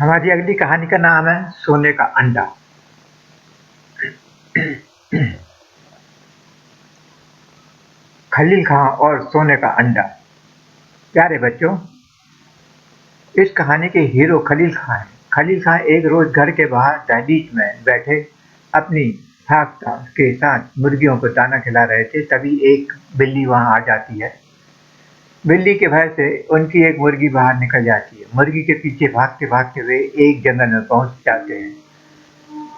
हमारी अगली कहानी का नाम है सोने का अंडा। खलील खां और सोने का अंडा। प्यारे बच्चों, इस कहानी के हीरो खलील खां हैं। खलील खां एक रोज घर के बाहर दहलीज में बैठे अपनी भागता के साथ मुर्गियों को दाना खिला रहे थे। तभी एक बिल्ली वहां आ जाती है। बिल्ली के भय से उनकी एक मुर्गी बाहर निकल जाती है। मुर्गी के पीछे भागते भागते वे एक जंगल में पहुंच जाते हैं।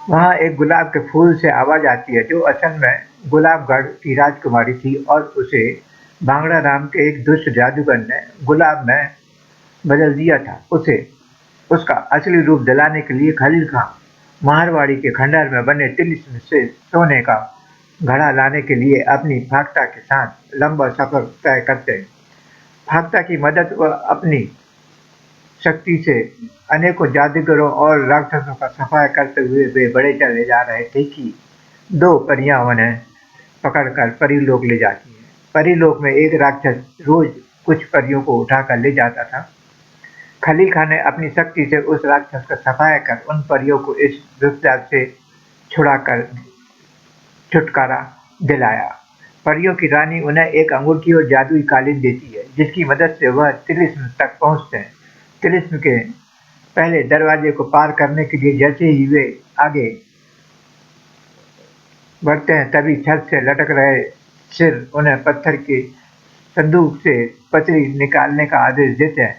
वहाँ एक गुलाब के फूल से आवाज आती है, जो असल में गुलाबगढ़ की राजकुमारी थी और उसे भांगड़ा राम के एक दुष्ट जादूगर ने गुलाब में बदल दिया था। उसे उसका असली रूप दिलाने के लिए खलील खां मारवाड़ी के खंडहर में बने तिलिस्म से सोने का घड़ा लाने के लिए अपनी भागता के साथ लंबा सफर तय करते हैं। भागता की मदद व अपनी शक्ति से अनेकों जादूगरों और राक्षसों का सफाया करते हुए वे बड़े चले जा रहे थे कि दो परियां उन्हें पकड़कर परीलोक ले जाती हैं। परीलोक में एक राक्षस रोज कुछ परियों को उठाकर ले जाता था। खलील खां ने अपनी शक्ति से उस राक्षस का सफाया कर उन परियों को इस विपदा से छुड़ाकर छुटकारा दिलाया। परियों की रानी उन्हें एक अंगूठी और जादुई कालीन देती है, जिसकी मदद से वह तिलिस्म तक पहुंचते हैं। तिलिस्म के पहले दरवाजे को पार करने के लिए जैसे ही वे आगे बढ़ते हैं, तभी छत से लटक रहे सिर उन्हें पत्थर के संदूक से पतरी निकालने का आदेश देते हैं।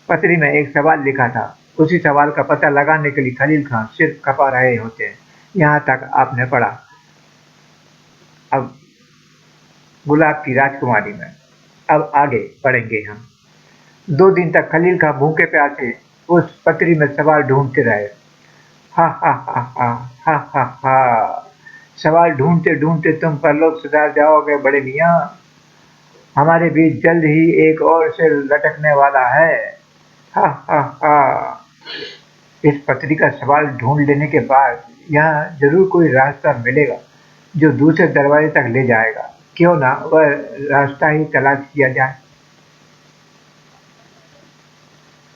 पतरी में एक सवाल लिखा था। उसी सवाल का पता लगाने के लिए खलील खां सिर खपा रहे होते हैं। यहाँ तक आपने पढ़ा। अब गुलाब की राजकुमारी में अब आगे पढ़ेंगे हम। 2 दिन तक खलील खां भूखे प्यासे उस पतरी में सवाल ढूंढते रहे। हा हा हा हा हा हा हा। सवाल ढूंढते ढूंढते तुम परलोक सुधार जाओगे बड़े मियाँ। हमारे बीच जल्द ही एक और सिर लटकने वाला है। हा हा हा। इस पतरी का सवाल ढूंढ लेने के बाद यहाँ जरूर कोई रास्ता मिलेगा जो दूसरे दरवाजे तक ले जाएगा। क्यों ना वह रास्ता ही तलाश किया जाए।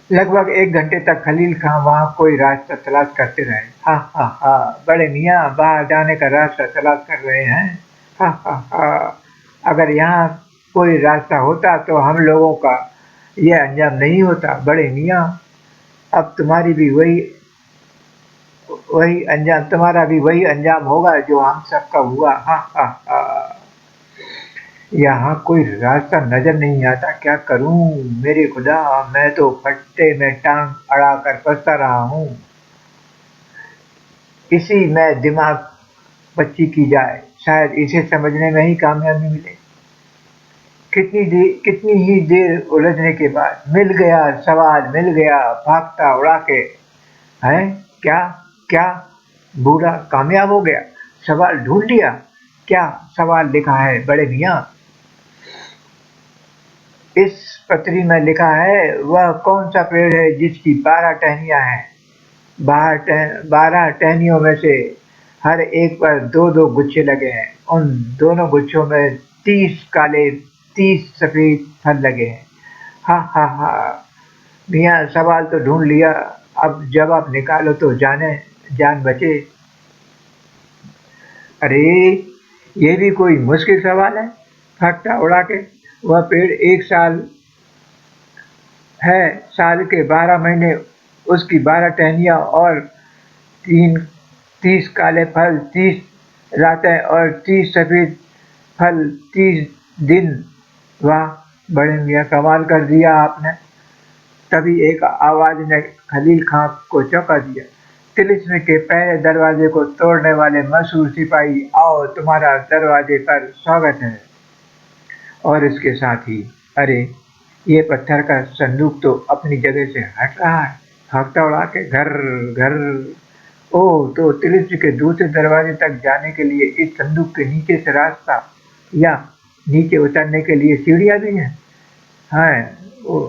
लगभग 1 घंटे तक खलील खां वहाँ कोई रास्ता तलाश करते रहे। हा हा हा। बड़े मियाँ बाहर जाने का रास्ता तलाश कर रहे हैं। हा हा हा। अगर यहाँ कोई रास्ता होता तो हम लोगों का यह अंजाम नहीं होता बड़े मियाँ। अब तुम्हारा भी वही अंजाम होगा जो हम सबका हुआ। हा हा हा। यहाँ कोई रास्ता नजर नहीं आता, क्या करूं मेरे खुदा। मैं तो फट्टे में टांग अड़ा कर फंसता रहा हूँ। इसी में दिमाग बच्ची की जाए, शायद इसे समझने में ही कामयाबी मिले। कितनी ही देर उलझने के बाद मिल गया सवाल, मिल गया। भागता उड़ा के है। क्या क्या बूढ़ा कामयाब हो गया। सवाल ढूंढ लिया। क्या सवाल लिखा है बड़े मियाँ। इस पत्री में लिखा है, वह कौन सा पेड़ है जिसकी 12 टहनियां हैं। 12 टहनियों में से हर एक पर 2-2 गुच्छे लगे हैं। उन दोनों गुच्छों में 30 काले 30 सफेद फल लगे हैं। हा हा हा। मियाँ सवाल तो ढूंढ लिया, अब जवाब निकालो तो जान बचे। अरे ये भी कोई मुश्किल सवाल है। फट्टा उड़ा के वह पेड़ एक साल है, साल के 12 महीने, उसकी 12 टहनियाँ और 30 काले फल, 30 रातें और 30 सफेद फल, 30 दिन। वाह बड़े मियाँ, कमाल कर दिया आपने। तभी एक आवाज ने खलील खां को चौंका दिया। तिलिस्म के पहले दरवाजे को तोड़ने वाले मशहूर सिपाही, आओ तुम्हारा दरवाजे पर स्वागत है। और इसके साथ ही अरे ये पत्थर का संदूक तो अपनी जगह से हट रहा है। भागता उड़ा के घर घर। ओह, तो तिलिस्म के दूसरे दरवाजे तक जाने के लिए इस संदूक के नीचे से रास्ता या नीचे उतरने के लिए सीढ़ियां भी हैं। हाँ, ओ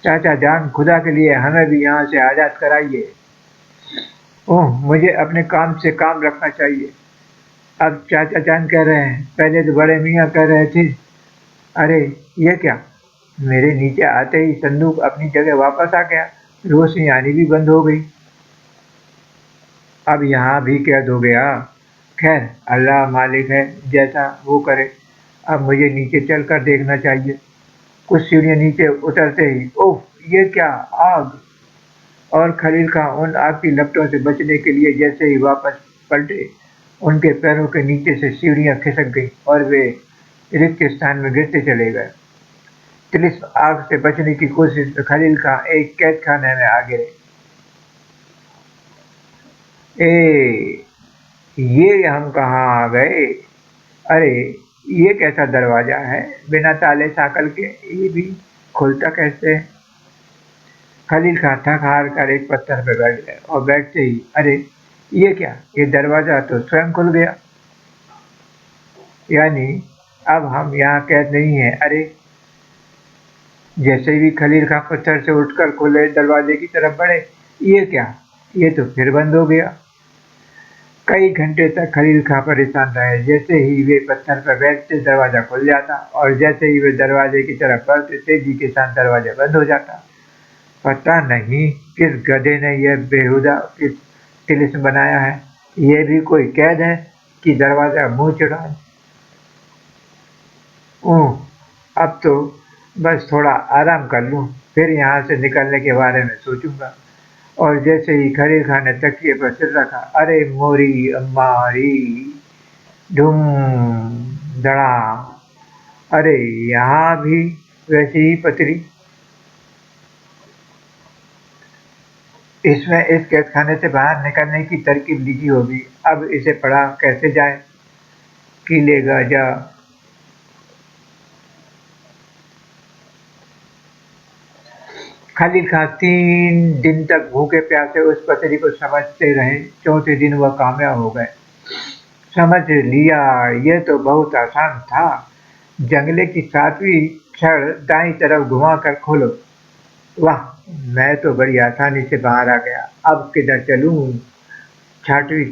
चाचा जान, खुदा के लिए हमें भी यहाँ से आजाद कराइए। ओह, मुझे अपने काम से काम रखना चाहिए। अब चाचा जान कह रहे हैं, पहले तो बड़े मियाँ कह रहे थे। अरे ये क्या। मेरे नीचे आते ही संदूक अपनी जगह वापस आ गया। रोशनी आनी भी बंद हो गई। अब यहाँ भी कैद हो गया। खैर, अल्लाह मालिक है, जैसा वो करे। अब मुझे नीचे चलकर देखना चाहिए। कुछ सीढ़ियाँ नीचे उतरते ही ओह! ये क्या आग! और खलील खां उन आग की लपटों से बचने के लिए जैसे ही वापस पलटे, उनके पैरों के नीचे से सीढ़ियाँ खिसक गईं और वे रिक्त स्थान में गिरते चले गए। तिलिस्म आग से बचने की कोशिश में खलील खां एक कैद खाने में आ गिरे। ए, ये हम कहाँ आ गए? अरे, ये कैसा दरवाजा है बिना ताले साकल के? ये भी खुलता कैसे है? खलील खां थक हार कर एक पत्थर पर बैठ गए और बैठते ही अरे, ये क्या? ये दरवाजा तो स्वयं खुल गया। यानी अब हम यहाँ कैद नहीं हैं। अरे, जैसे ही खलील खां पत्थर से उठकर खुले दरवाजे की तरफ बढ़े, ये क्या? ये तो फिर बंद हो गया। कई घंटे तक खलील खां परेशान रहे। जैसे ही वे पत्थर पर बैठते दरवाजा खुल जाता और जैसे ही वे दरवाजे की तरफ बढ़ते तेजी के साथ दरवाजा बंद हो जाता। पता नहीं किस गधे ने यह बेहुदा किस तिलिस्म बनाया है। ये भी कोई कैद है कि दरवाजा मुंह चढ़ाए। ऊह, अब तो बस थोड़ा आराम कर लूं, फिर यहाँ से निकलने के बारे में सोचूंगा। और जैसे ही खलील खां ने तकिए पर सिर रखा, अरे मोरी अम्मारी, धूम धड़ा। अरे, यहाँ भी वैसी ही पतरी। इसमें इस कैदखाने से बाहर निकलने की तरकीब लिखी होगी, अब इसे पढ़ा कैसे जाए? की लेगा जा। खलील खां 3 दिन तक भूखे प्यासे उस पतरी को समझते रहे। चौथे दिन वह कामयाब हो गए। समझ लिया, यह तो बहुत आसान था। जंगले की 7वीं छड़ दाईं तरफ घुमाकर खोलो। वाह, मैं तो बड़ी आसानी से बाहर आ गया। अब किधर चलूं? छठवीं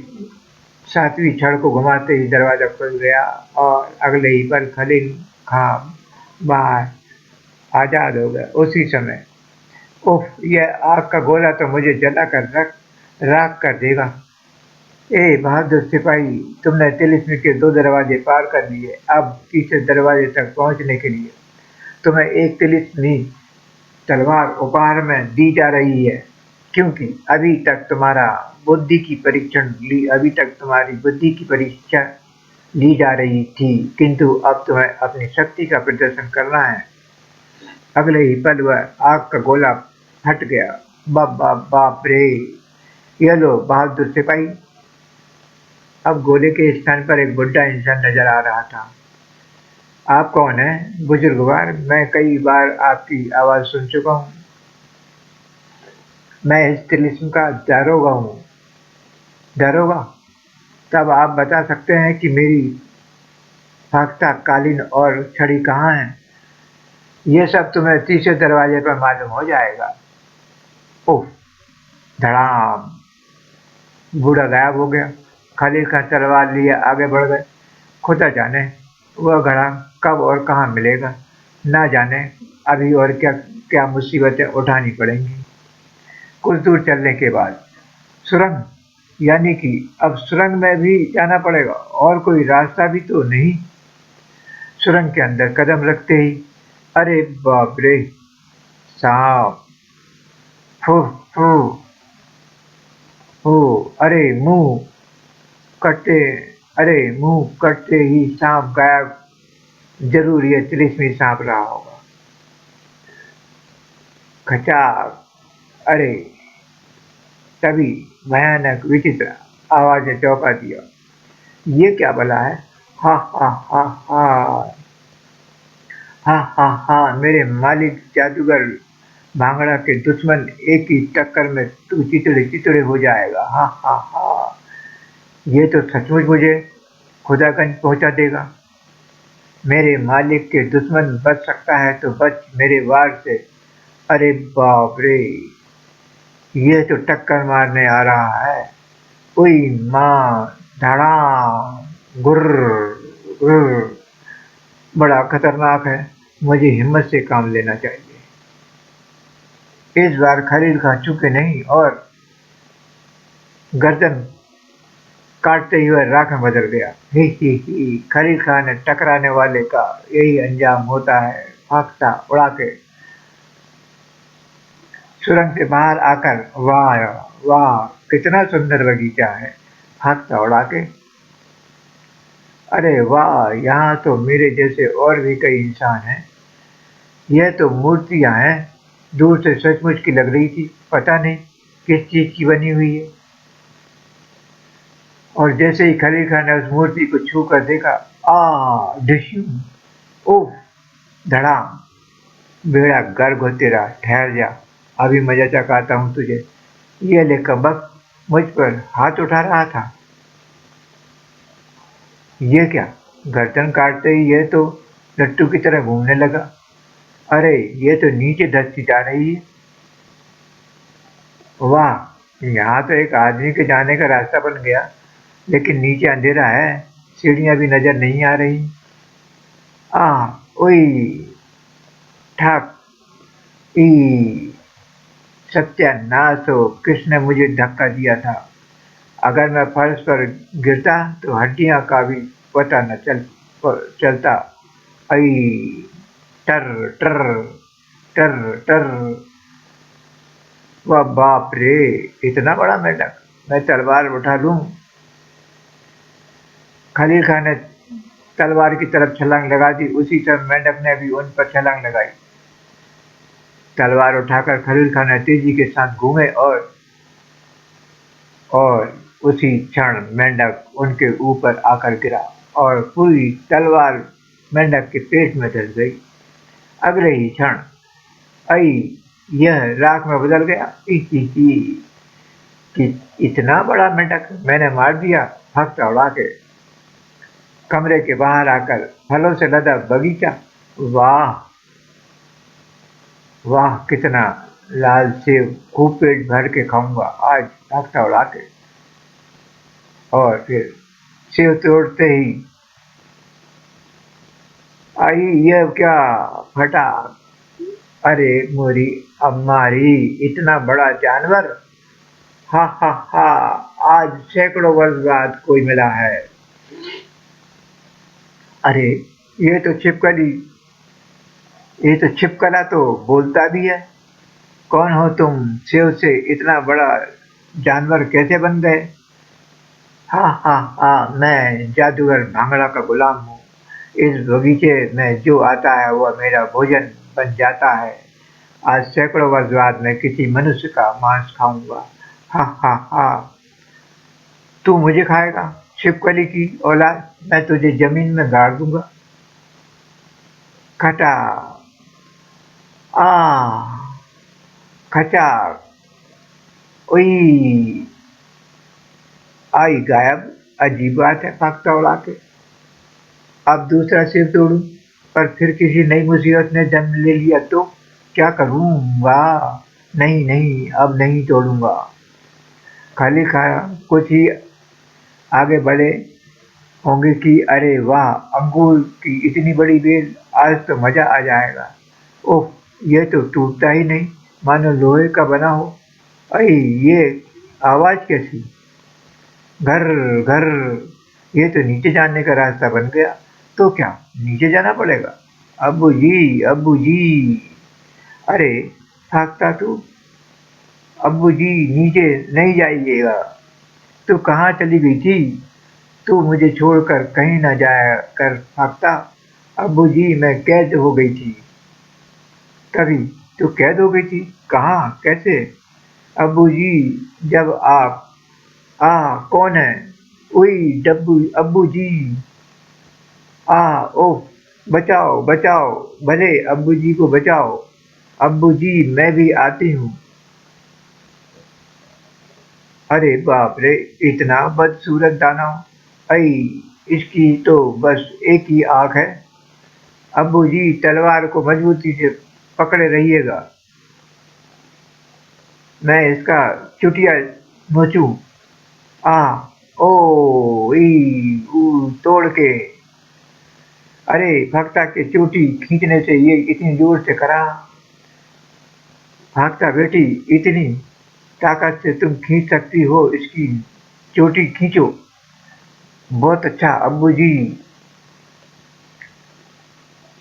7वीं छड़ को घुमाते ही दरवाजा खुल गया और अगले ही पल खलील खां बाहर आजाद हो गए। उसी समय उफ, यह आग का गोला तो मुझे जला कर राख कर देगा। ए बहादुर सिपाही, तुमने तिलिस्मी के 2 दरवाजे पार कर लिए। अब तीसरे दरवाजे तक पहुंचने के लिए तुम्हें एक तिलिस्मी तलवार उपहार में दी जा रही है, क्योंकि अभी तक तुम्हारी बुद्धि की परीक्षा ली जा रही थी, किंतु अब तुम्हें अपनी शक्ति का प्रदर्शन करना है। अगले ही पल वह आग का गोला फट गया। बाप बाप बाप रे! ये लो बहादुर सिपाही। अब गोले के स्थान पर एक बुढ़ा इंसान नजर आ रहा था। आप कौन हैं बुजुर्गवार? मैं कई बार आपकी आवाज सुन चुका हूँ। मैं इस तिलिस्म का दारोगा हूँ। दारोगा? तब आप बता सकते हैं कि मेरी फाख्ता कालीन और छड़ी कहाँ है? ये सब तुम्हें तीसरे दरवाजे पर मालूम हो जाएगा। ओह! धड़ाम! बूढ़ा गायब हो गया। खलील खां तलवार लिए आगे बढ़ गए। खुदा जाने वह घड़ा कब और कहाँ मिलेगा। ना जाने अभी और क्या क्या मुसीबतें उठानी पड़ेंगी। कुछ दूर चलने के बाद सुरंग, यानी कि अब सुरंग में भी जाना पड़ेगा और कोई रास्ता भी तो नहीं। सुरंग के अंदर कदम रखते ही अरे बाप रे! सांप! फू फू हो! अरे मुंह कटते अरे मुंह कटते ही सांप गायब। जरूर यह तिलिस्मी सांप रहा होगा। खचाक! अरे, तभी भयानक विचित्र आवाज ने चौंका दिया। ये क्या भला है? हा हा हा हा! हा हा हा! मेरे मालिक जादूगर भांगड़ा के दुश्मन, एक ही टक्कर में तू चितड़े चितड़े हो जाएगा। हा हा हा! ये तो सचमुच मुझे खुदागंज पहुंचा देगा। मेरे मालिक के दुश्मन बच सकता है तो बच मेरे वार से। अरे बाप रे! ये तो टक्कर मारने आ रहा है। उई माँ! धड़ाम! गुर्र गुर्र! बड़ा खतरनाक है। मुझे हिम्मत से काम लेना चाहिए। इस बार खलील खां चूके नहीं और गर्दन काटते हुए राख में बदल गया। ही खलील खां ने टकराने वाले का यही अंजाम होता है। भागता उड़ा के सुरंग से बाहर आकर, वाह वाह कितना सुंदर बगीचा है, भागता उड़ा के, अरे वाह यहाँ तो मेरे जैसे और भी कई इंसान हैं। यह तो मूर्तियां हैं, दूर से सचमुच की लग रही थी, पता नहीं किस चीज की बनी हुई है। और जैसे ही खलील खान ने उस मूर्ति को छू कर देखा, डिश्यू, ओह, धड़ाम, बेड़ा गर्क हो तेरा, ठहर जा, अभी मजा चखाता हूँ तुझे। ये ले कबक, मुझ पर हाथ उठा रहा था। ये क्या, गर्दन काटते ही ये तो लट्टू की तरह घूमने लगा। अरे ये तो नीचे धंसती जा रही है। वाह, यहाँ तो एक आदमी के जाने का रास्ता बन गया, लेकिन नीचे अंधेरा है, सीढ़ियां भी नजर नहीं आ रही। आ ओई, ठक, ई, सत्यानाश हो, किसने मुझे धक्का दिया था। अगर मैं फर्श पर गिरता तो हड्डियां का भी पता न चलता। आई, टर टर टर टर, वाह बाप रे, इतना बड़ा मेंढक, मैं तलवार उठा लूं। खलील खान ने तलवार की तरफ छलांग लगा दी, उसी समय मेंढक ने भी उन पर छलांग लगाई। तलवार उठाकर खलील खान ने तेजी के साथ घूमे और उसी क्षण मेंढक उनके ऊपर आकर गिरा और पूरी तलवार मेंढक के पेट में धंस गई। अगले ही क्षण आई, यह राख में बदल गया। कि इतना बड़ा मेंढक मैंने मार दिया। भागता उड़ा के कमरे के बाहर आकर फलों से लदा बगीचा, वाह वाह कितना लाल सेब, खूब पेट भर के खाऊंगा आज। भागता उड़ा के और फिर सेब तोड़ते ही आई, यह क्या, फटा, अरे मोरी अम्मारी, इतना बड़ा जानवर, हा हा हा, आज सैकड़ों वर्ष बाद कोई मिला है। अरे ये तो छिपकली, ये तो छिपकला तो बोलता भी है। कौन हो तुम, सेव से इतना बड़ा जानवर कैसे बन गए। हा हा हा, मैं जादूगर भांगड़ा का गुलाम हूँ। इस बगीचे में जो आता है वह मेरा भोजन बन जाता है। आज सैकड़ों वर्ष बाद मैं किसी मनुष्य का मांस खाऊंगा। हा हा हा, तू मुझे खाएगा, छिपकली की औलाद, मैं तुझे जमीन में गाड़ दूंगा। खटा, आ, खचा, ओई, आई गायब। अजीब बात है, भागता उड़ा के अब दूसरा सिर तोड़ूं, पर फिर किसी नई मुसीबत ने जन्म ले लिया तो क्या करूंगा। नहीं नहीं, अब नहीं तोड़ूंगा। खाली खाया कुछ ही आगे बढ़े होंगे कि अरे वाह, अंगूर की इतनी बड़ी बेल, आज तो मजा आ जाएगा। ओह, ये तो टूटता ही नहीं, मानो लोहे का बना हो। अरे ये आवाज कैसी, घर घर, ये तो नीचे जाने का रास्ता बन गया। तो क्या नीचे जाना पड़ेगा। अब्बू जी, अब्बू जी, अरे भागता तू, अब्बू जी नीचे नहीं जाइएगा। तू कहाँ चली गई थी, तू मुझे छोड़कर कहीं न जाया कर भागता। अब्बू जी, मैं कैद हो गई थी। कभी तू कैद हो गई थी, कहाँ, कैसे। अब्बू जी, जब आप, कौन है, ओई डब्बू, अब्बू जी, ओह, बचाओ बचाओ, भले अब्बू जी को बचाओ। अब्बू जी, मैं भी आती हूँ। अरे बाप रे, इतना बदसूरत दानव, अई, इसकी तो बस एक ही आंख है। अब्बू जी, तलवार को मजबूती से पकड़े रहिएगा, मैं इसका चुटिया नोचूं। आ ओ, ई ऊ, तोड़ के, अरे भक्ता के चोटी खींचने से ये इतनी जोर से करा। भागता बेटी, इतनी ताकत से तुम खींच सकती हो इसकी चोटी, खींचो। बहुत अच्छा अब्बू जी,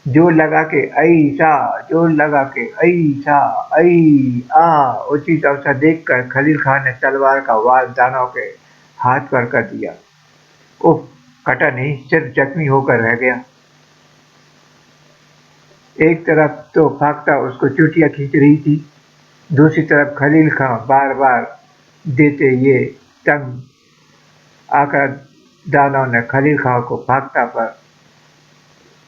जोर लगा के ऐसा, जोर लगा के ऐसा, ऐ आ। उचित अवसर देखकर खलील खान ने तलवार का वार दानव के हाथ पर कर दिया। उफ, कटा नहीं, सिर्फ जख्मी होकर रह गया। एक तरफ तो फाख्ता उसको चुटिया खींच रही थी, दूसरी तरफ खलील खां बार बार देते ये तंग आकर दानव ने खलील खां को फाख्ता पर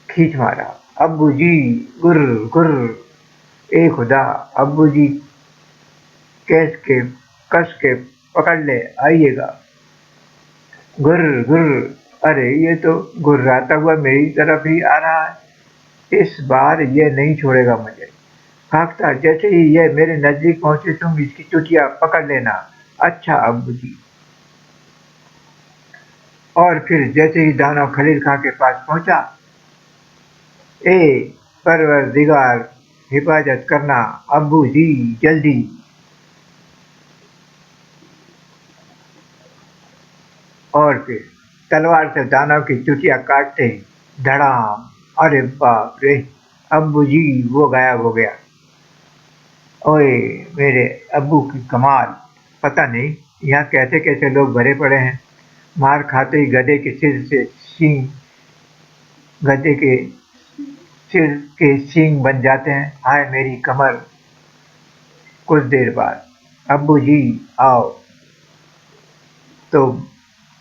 खींच मारा। अब्बू जी, गुर्र गुर्र, ए खुदा, अब्बू जी कस के पकड़ ले आइएगा। गुर्र गुर्र, अरे ये तो गुर्राता हुआ मेरी तरफ ही आ रहा है, इस बार ये नहीं छोड़ेगा मुझे। भागता, जैसे ही यह मेरे नजदीक पहुंचे तुम इसकी चुटिया पकड़ लेना। अच्छा अब्बू जी। और फिर जैसे ही दानव खलील खां के पास पहुंचा, ए परवरदिगार, हिफाजत करना अब्बू जी, जल्दी। और फिर तलवार से दानव की चुटिया काटते ही धड़ाम, अरे बाप रे, अब्बू जी वो गायब हो गया। ओए मेरे अब्बू की कमाल, पता नहीं यहाँ कैसे कैसे लोग भरे पड़े हैं। मार खाते ही गधे के सिर के सींग बन जाते हैं। हाय मेरी कमर। कुछ देर बाद, अब्बू जी आओ। तो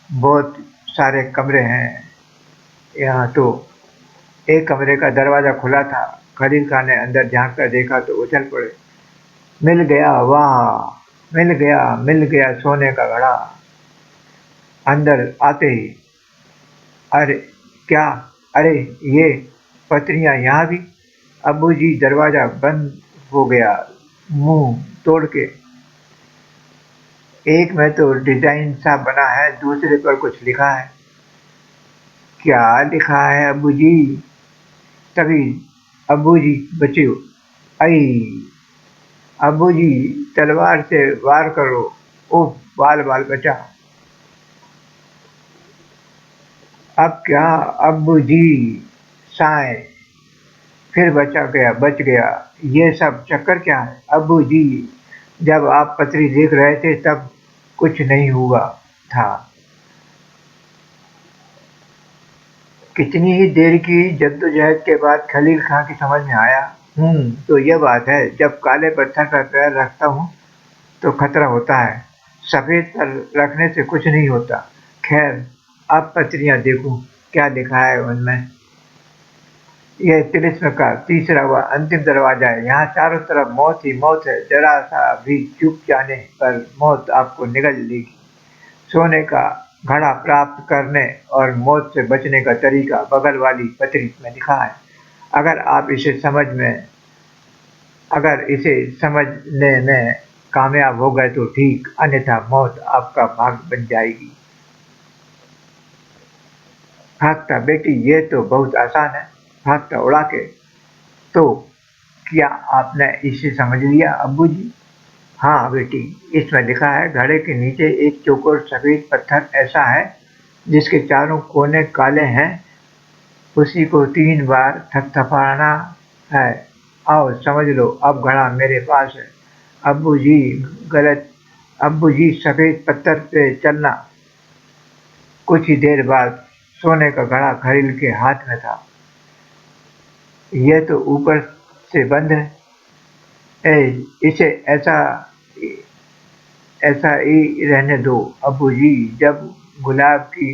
बहुत सारे कमरे हैं यहाँ तो। एक कमरे का दरवाजा खुला था। खलील खान ने अंदर झांक कर देखा तो उछल पड़े। मिल गया, वाह, मिल गया, मिल गया सोने का घड़ा। अंदर आते ही, अरे क्या, अरे ये पत्रियां यहाँ भी। अब्बू जी दरवाजा बंद हो गया मुंह तोड़ के। एक में तो डिजाइन सा बना है, दूसरे पर कुछ लिखा है। क्या लिखा है अब्बू जी? तभी अब्बू जी बचे। आई, अब्बू जी तलवार से वार करो। ओह, बाल बाल बचा। अब क्या अब्बू जी? साए, फिर बच गया। ये सब चक्कर क्या है अब्बू जी? जब आप पत्री देख रहे थे तब कुछ नहीं हुआ था। कितनी ही देर की जद्दोजहद के बाद खलील खां की समझ में आया। तो यह बात है, जब काले पत्थर पर पैर रखता हूँ तो खतरा होता है, सफेद पर रखने से कुछ नहीं होता। खैर, अब पत्रियां देखूं क्या लिखा है उनमें। यह तिलिस्म का तीसरा व अंतिम दरवाजा है। यहाँ चारों तरफ मौत ही मौत है। जरा सा भी चूक जाने पर मौत आपको निगल लेगी। सोने का घड़ा प्राप्त करने और मौत से बचने का तरीका बगल वाली पत्री में लिखा है। अगर आप इसे समझने में कामयाब हो गए तो ठीक, अन्यथा मौत आपका भाग बन जाएगी। भागता बेटी, ये तो बहुत आसान है। भागता उड़ा के। तो क्या आपने इसे समझ लिया अब्बू जी? हाँ बेटी, इसमें लिखा है घड़े के नीचे एक चौकोर सफेद पत्थर ऐसा है जिसके चारों कोने काले हैं, उसी को 3 बार थपथपाना है। आओ समझ लो, अब घड़ा मेरे पास है। अब्बू जी गलत अब्बू जी सफेद पत्थर पे चलना। कुछ ही देर बाद सोने का घड़ा खलील के हाथ में था। यह तो ऊपर से बंद है। इसे ऐसा ऐसा ही रहने दो अब्बू जी। जब गुलाब की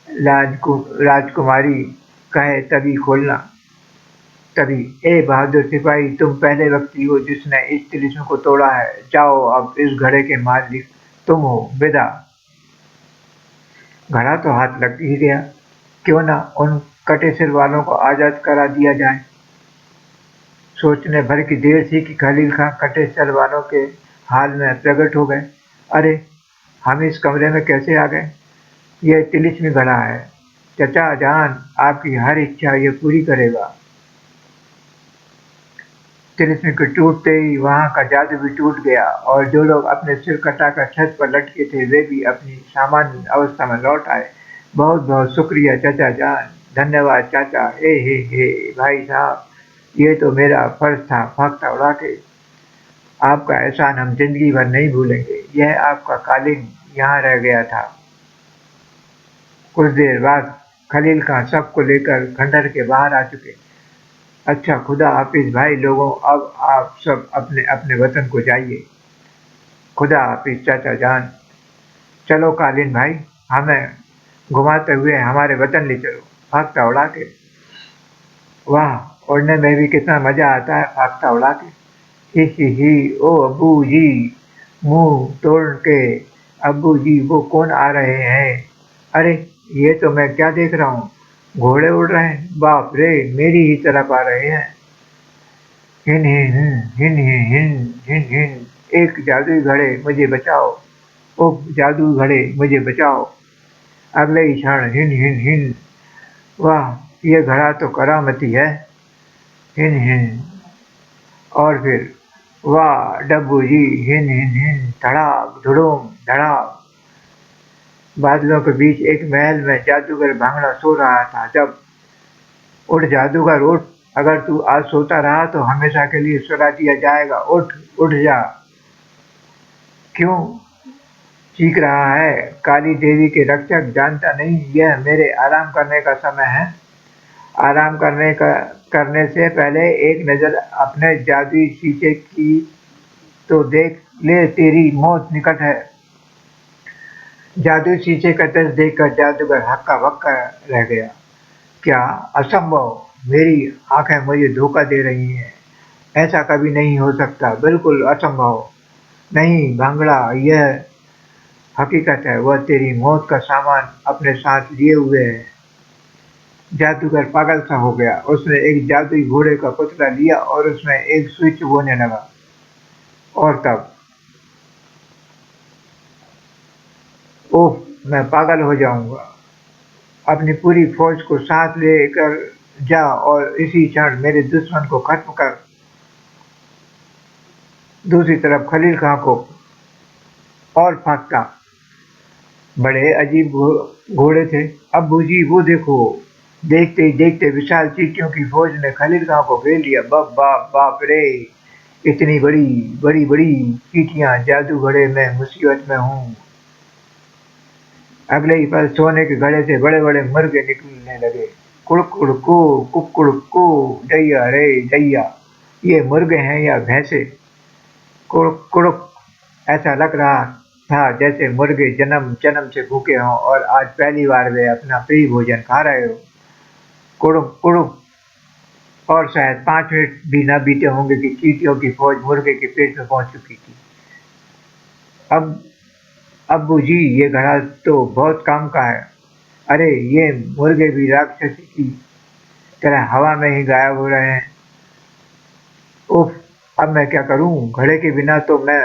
राजकुमारी कहे तभी खोलना। तभी, ए बहादुर सिपाही, तुम पहले व्यक्ति हो जिसने इस तिलिस्म को तोड़ा है। जाओ, अब इस घड़े के मालिक तुम हो। विदा। घड़ा तो हाथ लग ही गया। क्यों ना उन कटे सिर वालों को आजाद करा दिया जाए। सोचने भर की देर थी कि खलील खां कटे सिर वालों के हाल में प्रकट हो गए। अरे, हम इस कमरे में कैसे आ गए? यह तिलिस्मी घड़ा है। चचा जान आपकी हर इच्छा ये पूरी करेगा। तिलिस्मी के टूटते ही वहाँ का जादू भी टूट गया और जो लोग अपने सिर कटाकर छत पर लटके थे वे भी अपनी सामान्य अवस्था में लौट आए। बहुत बहुत शुक्रिया चाचा जान। धन्यवाद चाचा। हे भाई साहब, ये तो मेरा फर्ज था भागता उड़ा के। आपका एहसान हम जिंदगी भर नहीं भूलेंगे। यह आपका कालीन यहाँ रह गया था। कुछ देर बाद खलील खां सबको लेकर खंडहर के बाहर आ चुके। अच्छा, खुदा हाफिज भाई लोगों, अब आप सब अपने अपने वतन को जाइए। खुदा हाफिज चाचा जान। चलो कालीन भाई, हमें घुमाते हुए हमारे वतन ले चलो भागता उड़ा के। वाह, उड़ने में भी कितना मजा आता है भागता उड़ा के। ही ओ अब्बू जी, मुंह तोड़ के। अब्बू जी वो कौन आ रहे हैं? अरे, ये तो मैं क्या देख रहा हूँ, घोड़े उड़ रहे हैं। बाप रे, मेरी ही तरफ आ रहे हैं। हिन हिन हिन हिन हिन हिन हिन। एक जादुई घड़े मुझे बचाओ। उफ, जादुई घड़े मुझे बचाओ। अगले ही क्षण हिन हिन हिन। वाह, ये घड़ा तो करामती है। हिन हिन। और फिर वाह डब्बू जी, हिन हिन हिन। धड़ाक धुड़ूम धड़ाक। बादलों के बीच एक महल में जादूगर भांगड़ा सो रहा था। जब उठ जादूगर उठ, अगर तू आज सोता रहा तो हमेशा के लिए सुला दिया जाएगा। उठ, उठ जा। क्यों चीख रहा है? काली देवी के रक्षक जानता नहीं यह मेरे आराम करने का समय है? आराम करने से पहले एक नजर अपने जादुई शीशे की तो देख ले, तेरी मौत निकट है। जादुई शीशे का तस्वीर देखकर जादूगर हक्का बक्का रह गया। क्या असंभव! मेरी आंखें मुझे धोखा दे रही हैं। ऐसा कभी नहीं हो सकता, बिल्कुल असंभव। नहीं भांगड़ा, यह हकीकत है। वह तेरी मौत का सामान अपने साथ लिए हुए है। जादूगर पागल सा हो गया। उसने एक जादुई घोड़े का पुतला लिया और उसमें एक सुई चुभोने लगा। और तब ओह, मैं पागल हो जाऊंगा। अपनी पूरी फौज को साथ लेकर जा और इसी क्षण मेरे दुश्मन को खत्म कर। दूसरी तरफ खलील खां को और फाख्ता बड़े अजीब घोड़े थे। अब्बू जी वो देखो। देखते ही देखते विशाल चींटियों की फौज ने खलील खां को घेर लिया। बाप बाप बाप रे, इतनी बड़ी बड़ी बड़ी चींटियां। जादू घड़े में मुसीबत में हूँ। अगले ही पल सोने के घड़े से बड़े बड़े मुर्गे निकलने लगे। कुड़कुड़ को, कुक्कुड़ को, दैया रे दैया। ये मुर्गे हैं या भैंसे? कुड़ुक कुड़ुक। ऐसा लग रहा था जैसे मुर्गे जन्म जन्म से भूखे हों और आज पहली बार वे अपना प्रिय भोजन खा रहे हो। कुड़ुक कुड़ुक। और शायद 5 मिनट भी न बीते होंगे कि चींटियों की फौज मुर्गे के पेट में पहुंच चुकी थी। अब अब्बू जी, ये घड़ा तो बहुत काम का है। अरे, ये मुर्गे भी राक्षसी की तरह हवा में ही गायब हो रहे हैं। उफ, अब मैं क्या करूं? घड़े के बिना तो मैं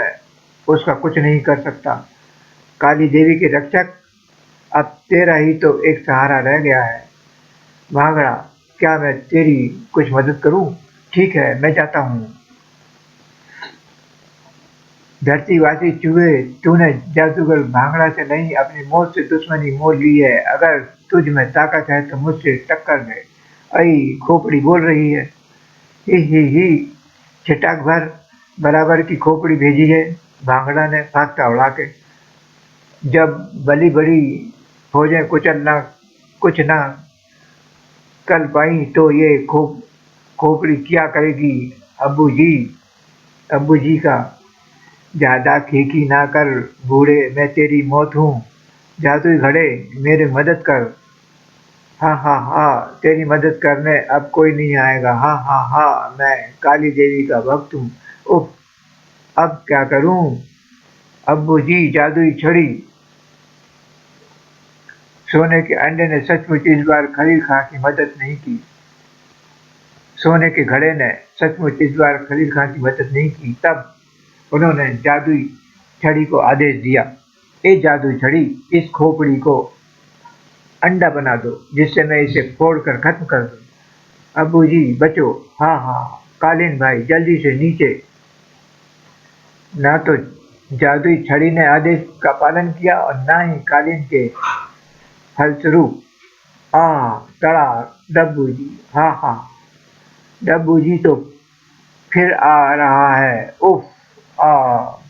उसका कुछ नहीं कर सकता। काली देवी के रक्षक, अब तेरा ही तो एक सहारा रह गया है। भांगड़ा, क्या मैं तेरी कुछ मदद करूं? ठीक है, मैं जाता हूँ। धरतीवासी चूहे, तूने जादूगर भांगड़ा से नहीं अपनी मौत से दुश्मनी मोल ली है। अगर तुझ में ताकत है तो मुझसे टक्कर दे। अई खोपड़ी बोल रही है। ही छिटक भर बराबर की खोपड़ी भेजी है, भांगड़ा ने भागता उड़ा के। जब बली बड़ी फौजें कुछ ना कर पाई तो ये खोपड़ी क्या करेगी? अब्बू जी, अब्बू जी का ज्यादा खीखी ना कर बूढ़े, मैं तेरी मौत हूँ। जादुई घड़े, मेरी मदद कर। हा, तेरी मदद करने अब कोई नहीं आएगा। हा, मैं काली देवी का भक्त हूँ। उफ, अब क्या करूं? अब्बू जी, जादुई छड़ी। सोने के अंडे ने सचमुच इस बार खलील खां की मदद नहीं की। सोने के घड़े ने सचमुच इस बार खलील खां की मदद नहीं की। तब उन्होंने जादुई छड़ी को आदेश दिया। ए जादुई छड़ी, इस खोपड़ी को अंडा बना दो जिससे मैं इसे फोड़कर खत्म कर दूं। अब्बू जी बचो। हाँ, कालीन भाई जल्दी से नीचे। न तो जादुई छड़ी ने आदेश का पालन किया और न ही कालीन के फलस्वरूप। आ तड़ा डब्बू जी, हाँ हाँ, डब्बू जी तो फिर आ रहा है, उफ आ।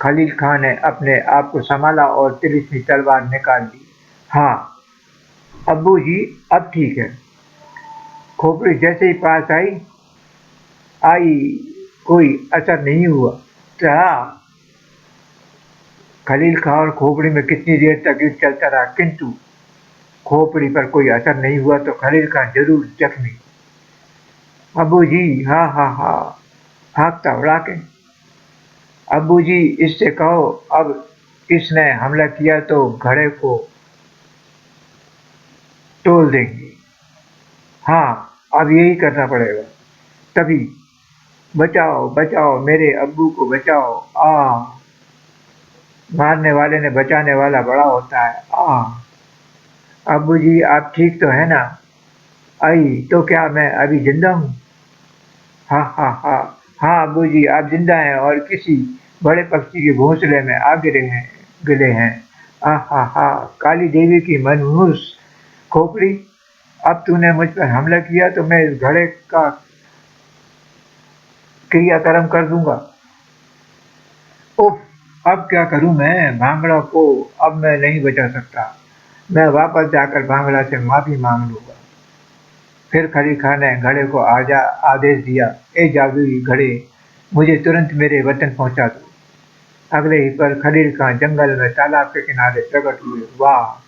खलील खान ने अपने आप को संभाला और तिरछी तलवार निकाल ली। हाँ अब्बू जी, अब ठीक है। खोपड़ी जैसे ही पास आई आई कोई असर नहीं हुआ। चढ़ा। खलील खां और खोपड़ी में कितनी देर तक युद्ध चलता रहा, किंतु खोपड़ी पर कोई असर नहीं हुआ तो खलील खां जरूर जख्मी। अब्बू जी, हाँ हाँ हाँ, भागता उड़ा के। अब्बू जी, इससे कहो अब इसने हमला किया तो घड़े को तोड़ देंगे। हाँ, अब यही करना पड़ेगा। तभी बचाओ बचाओ, मेरे अब्बू को बचाओ। आ मारने वाले ने बचाने वाला बड़ा होता है। आ अब्बू जी, आप ठीक तो है ना? आई तो क्या मैं अभी जिंदा हूँ? हाँ हाँ हाँ हाँ अब्बू जी, आप जिंदा हैं और किसी बड़े पक्षी के घोंसले में आ गिरे हैं। आ हा हा, काली देवी की मनहूस खोपड़ी, अब तूने मुझ पर हमला किया तो मैं इस घड़े का क्रियाक्रम कर दूंगा। उफ, अब क्या करूं मैं भांगड़ा को? अब मैं नहीं बचा सकता। मैं वापस जाकर भांगड़ा से माफी मांग लूंगा। फिर खली खां ने घड़े को आदेश दिया, ए जादुई घड़े, मुझे तुरंत मेरे वतन पहुंचा दो। अगले ही पल खलील खां जंगल में तालाब के किनारे प्रकट हुए। वाह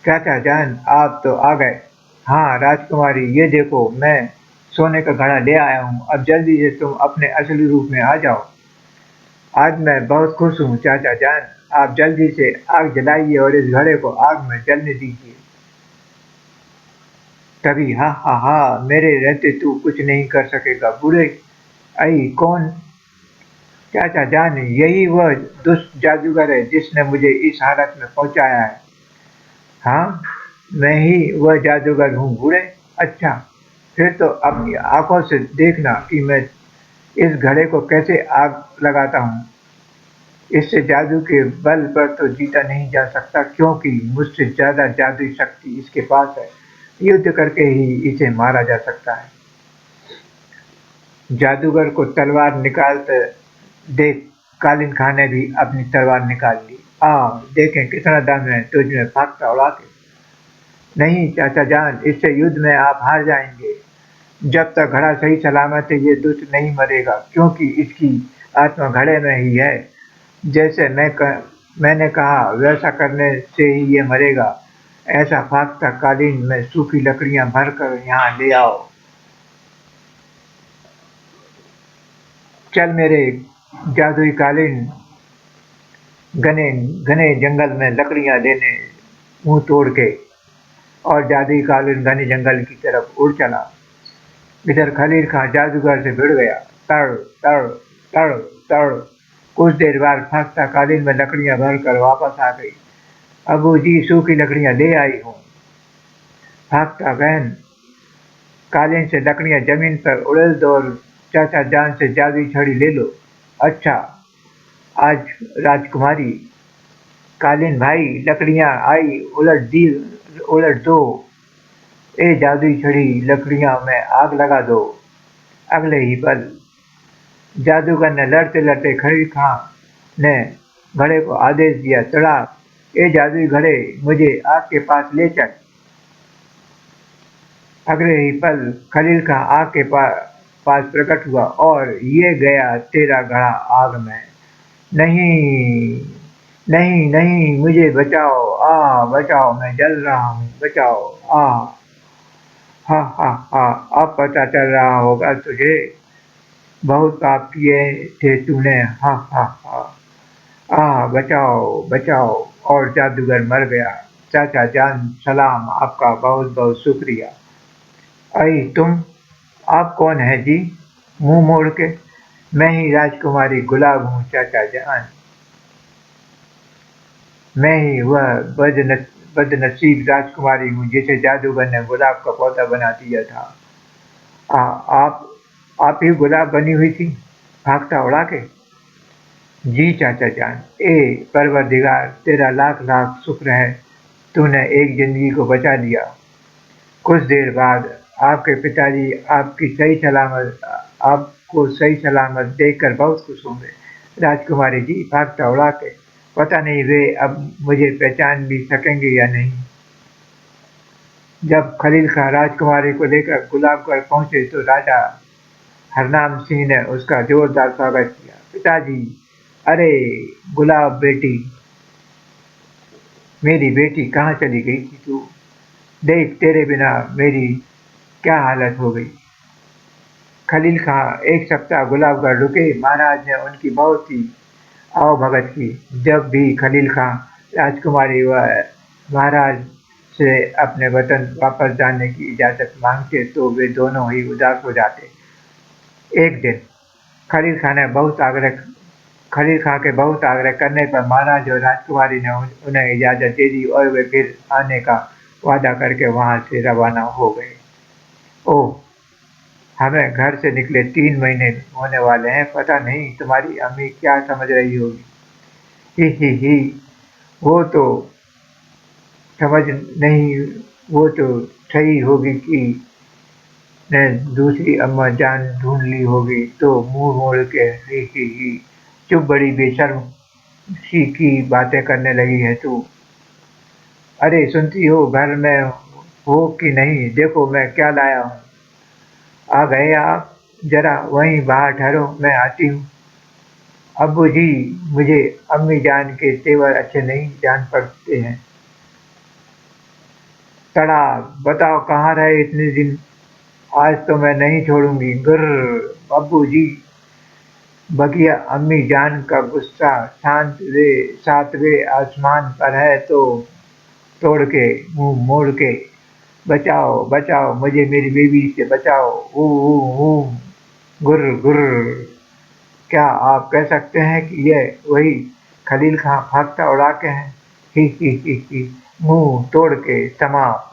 चाचा जान, आप तो आ गए। हाँ राजकुमारी, ये देखो मैं सोने का घड़ा ले आया हूँ, अब जल्दी से तुम अपने असली रूप में आ जाओ। आज मैं बहुत खुश हूँ चाचा जान, आप जल्दी से आग जलाइए और इस घड़े को आग में जलने दीजिए। तभी हाँ हाँ हाँ, मेरे रहते तू कुछ नहीं कर सकेगा बुरे। आई कौन? चाचा जान, यही वह दुष्ट जादूगर है जिसने मुझे इस हालत में पहुंचाया है। हाँ, मैं ही वह जादूगर हूँ बूढ़े। अच्छा, फिर तो अपनी आंखों से देखना कि मैं इस घड़े को कैसे आग लगाता हूँ। इससे जादू के बल पर तो जीता नहीं जा सकता, क्योंकि मुझसे ज्यादा जादुई शक्ति इसके पास है। युद्ध करके ही इसे मारा जा सकता है। जादूगर को तलवार निकालते देख कालीन खां ने भी अपनी तलवार निकाल ली। आ देखें कितना दम है तुझ में, भागता उड़ा के। नहीं चाचा जान, इससे युद्ध में आप हार जाएंगे। जब तक घड़ा सही सलामत है ये दुष्ट नहीं मरेगा, क्योंकि इसकी आत्मा घड़े में ही है। जैसे मैंने कहा वैसा करने से ही ये मरेगा। ऐसा फाख्ता कालीन में सूखी लकड़ियां भरकर यहाँ ले आओ। चल मेरे जादुई कालीन, घने घने जंगल में लकड़ियां लेने मुंह तोड़ के। और जादुई कालीन घने जंगल की तरफ उड़ चला। इधर खलील खां जादूगर से भिड़ गया। तड़ तड़ तड़ तड़। कुछ देर बाद फाख्ता कालीन में लकड़ियां भरकर वापस आ गई। अबू जी, सूखी लकड़ियां ले आई हूँ। भागता बहन, कालीन से लकड़ियां जमीन पर उड़ेल दो और चाचा जान से जादुई छड़ी ले लो। अच्छा, आज राजकुमारी। कालीन भाई, लकड़ियां आई, उलट दो। ए जादुई छड़ी, लकड़ियां में आग लगा दो। अगले ही पल जादूगर ने लड़ते लड़ते खलील खां ने घड़े को आदेश दिया, चढ़ा। ए जादुई घड़े, मुझे आग के पास ले चल। अगले ही पल खलील खां आग के पास प्रकट हुआ और ये गया तेरा घड़ा आग में। नहीं नहीं नहीं, मुझे बचाओ, बचाओ, मैं जल रहा हूँ, बचाओ। आ हा हा हा, अब पता चल रहा होगा तुझे, बहुत पाप किए थे तूने। हा हा हा। बचाओ बचाओ। और जादूगर मर गया। चाचा जान सलाम, आपका बहुत बहुत शुक्रिया। अई तुम, आप कौन है जी? मुंह मोड़ के। मैं ही राजकुमारी गुलाब हूँ चाचा जान। मैं ही वह बदनसीब राजकुमारी हूँ जिसे जादूगर ने गुलाब का पौधा बना दिया था। आप ही गुलाब बनी हुई थी भागता उड़ा के? जी चाचा जान, परवरदिगार तेरा लाख लाख शुक्र है, तूने एक जिंदगी को बचा लिया। कुछ देर बाद आपके पिताजी आपको सही सलामत देखकर बहुत खुश होंगे। राजकुमारी जी भागता उड़ा के, पता नहीं वे अब मुझे पहचान भी सकेंगे या नहीं। जब खलील खां राजकुमारी को लेकर गुलाबगढ़ पहुंचे तो राजा हरनाम सिंह ने उसका जोरदार स्वागत किया। पिताजी, अरे गुलाब बेटी, मेरी बेटी कहाँ चली गई थी तू? देख तेरे बिना मेरी क्या हालत हो गई। खलील खां एक सप्ताह गुलाबगढ़ रुके। महाराज ने उनकी बहुत ही आवभगत की। जब भी खलील खां राजकुमारी व महाराज से अपने वतन वापस जाने की इजाज़त मांगते तो वे दोनों ही उदास हो जाते। एक दिन खलील खां ने बहुत आग्रह खलील खां के बहुत आग्रह करने पर महाराज और राजकुमारी ने उन्हें इजाज़त दे दी और वे फिर आने का वादा करके वहां से रवाना हो गए। ओह, हमें घर से निकले 3 महीने होने वाले हैं। पता नहीं तुम्हारी अम्मी क्या समझ रही होगी। ही, वो तो समझ नहीं, वो तो सही होगी कि ने दूसरी अम्मा जान ढूंढ ली होगी तो मुंह मोड़ के ही। चुप, बड़ी बेशर्म सी की बातें करने लगी है तू। अरे सुनती हो घर में हो कि नहीं? देखो मैं क्या लाया हूँ। आ गए आप? जरा वहीं बाहर ठहरो, मैं आती हूँ। अब्बू जी, मुझे अम्मी जान के तेवर अच्छे नहीं जान पड़ते हैं। तड़ा, बताओ कहाँ रहे इतने दिन? आज तो मैं नहीं छोड़ूंगी। गुर्र, अब्बू जी। बगिया अम्मी जान का गुस्सा सातवें आसमान पर है तो तोड़ के मुंह मोड़ के बचाओ बचाओ मुझे, मेरी बेबी से बचाओ। ऊ गुर्र गुर्र। क्या आप कह सकते हैं कि यह वही खलील खां भागता उड़ा के हैं? ही, मुंह तोड़ के समाप्त।